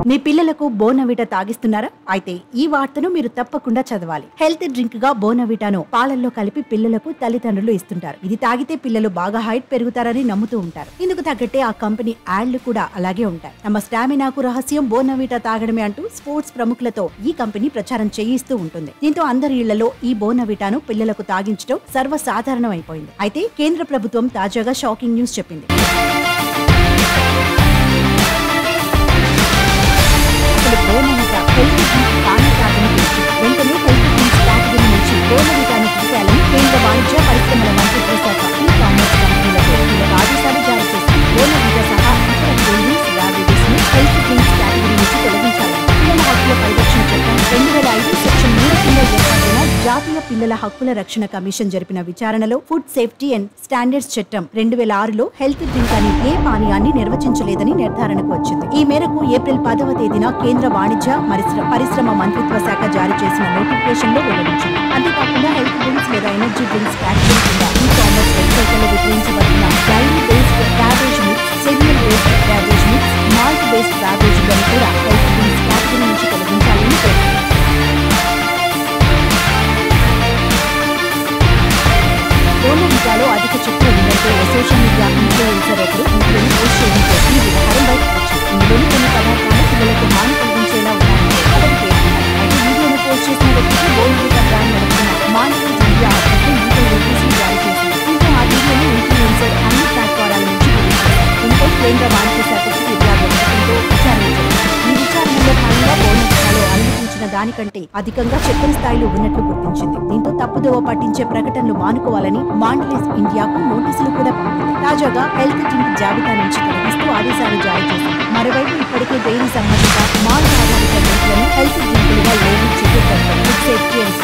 మీ పిల్లలకు బోర్న్విటా తాగిస్తున్నారా? అయితే ఈ వార్తను మీరు తప్పకుండా చదవాలి. హెల్త్ డ్రింక్ గా బోర్న్విటాను పాలల్లో కలిపి పిల్లలకు తల్లిదండ్రులు ఇస్తుంటారు. ఇది తాగితే పిల్లలు బాగా హైట్ పెరుగుతారని నమ్ముతూ ఉంటారు. ఇందుకు తగ్గట్టే ఆ కంపెనీ యాడ్లు కూడా అలాగే ఉంటాయి. తమ స్టామినాకు రహస్యం బోర్న్విటా తాగడమే అంటూ స్పోర్ట్స్ ప్రముఖులతో ఈ కంపెనీ ప్రచారం చేయిస్తూ ఉంటుంది. దీంతో అందరి ఇళ్లలో ఈ బోర్న్విటాను పిల్లలకు తాగించడం సర్వసాధారణం అయిపోయింది. అయితే కేంద్ర ప్రభుత్వం తాజాగా షాకింగ్ న్యూస్ చెప్పింది. బోర్న్విటా హెల్త్ డ్రింక్ కాని కాదని తెలిసింది. వెంటనే హెల్త్ డ్రింక్స్ కేటగిరీ నుంచి బోర్న్విటాను తీసేయాలని కేంద్ర వాణిజ్య పరిశ్రమల మంత్రిత్వ శాఖ ఈ-కామర్స్ కంపెనీలకు ఆదేశాలు జారీ చేసింది. బోర్న్విటా సహా ఇతర కూల్ డ్రింక్స్, బ్రావరీస్ ను హెల్త్ డ్రింక్స్ కేటగిరీ నుంచి తొలగించాలని పిల్లల హక్కుల పరిరక్షణ చట్టం 2005 సెక్షన్ 3 కింద ఏర్పాటైన జాతీయ పిల్లల హక్కుల రక్షణ కమిషన్ జరిపిన విచారణలో ఫుడ్ సేఫ్టీ అండ్ స్టాండర్డ్స్ చట్టం 2006లో హెల్త్ డ్రింక్ అని ఏ పానీయాన్ని నిర్వచించలేదని నిర్ధారణకు వచ్చింది. ఈ మేరకు ఏప్రిల్ 10వ తేదీన కేంద్ర వాణిజ్య పరిశ్రమ మంత్రిత్వ శాఖ జారీ చేసిన నోటిఫికేషన్ లో వెల్లడించింది. అంతేకాకుండా హెల్త్ డ్రింక్స్ లేదా ఎనర్జీ డ్రింక్స్ కేటగిరీ కింద ఈ-కామర్స్ వెబ్సైట్లలో విక్రయించబడుతున్న dairy based cabbage mix, cereal based cabbage mix, malt based cabbage లను కూడా హెల్త్ డ్రింక్స్ కేటగిరీ నుంచి తొలగించాలని పేర్కొంది. బోర్న్విటాలో అధిక చక్కెర ఉందంటే సోషల్ మీడియా ఇన్ఫ్లుయెన్సర్ ఒకరు ఇంట్లోని పోస్ట్ చేయడంతో ఈ వ్యవహారం బయటకు వచ్చింది. ఇందులోని కొన్ని పదార్థాలు పిల్లలకు హాని కలిగించేలా ఉన్నాయని అతను పేర్కొన్నారు. అయితే వీడియోను పోస్ట్ చేసిన వ్యక్తికి బోర్న్విటా బ్రాండ్ నడుపుతున్న మాండేజ్ ఇండియా లీగల్ నోటీసులు జారీ చేసింది. దీంతో ఆ వీడియోను ఇన్ఫ్లుయెన్సర్ అన్ని ప్లాట్ఫారాల నుంచి గురించారు. దీంతో కేంద్ర వాణిజ్య శాఖకు ఫిర్యాదు ఉండడంతో విచారణ జరిగింది. ఈ విచారణలో భాగంగా బోర్న్విటాలో అనుమతించిన దానికంటే అధికంగా చక్కెర స్థాయిలు ఉన్నట్లు గుర్తించింది. దీంతో తప్పుదోవ పట్టించే ప్రకటనలు మానుకోవాలని మాండేజ్ ఇండియాకు నోటీసులు కూడా పంపింది. తాజాగా హెల్త్ డ్రింక్ జాబితా నుంచి తొలగిస్తూ ఆదేశాలు జారీ చేసింది. మరోవైపు ఇప్పటికే డైరీ సంబంధిత మాల్ ఆధారిత డ్రింక్లను హెల్త్ డ్రింకులుగా లేబుల్ చేయడంతో ఫుడ్ సేఫ్టీ అండ్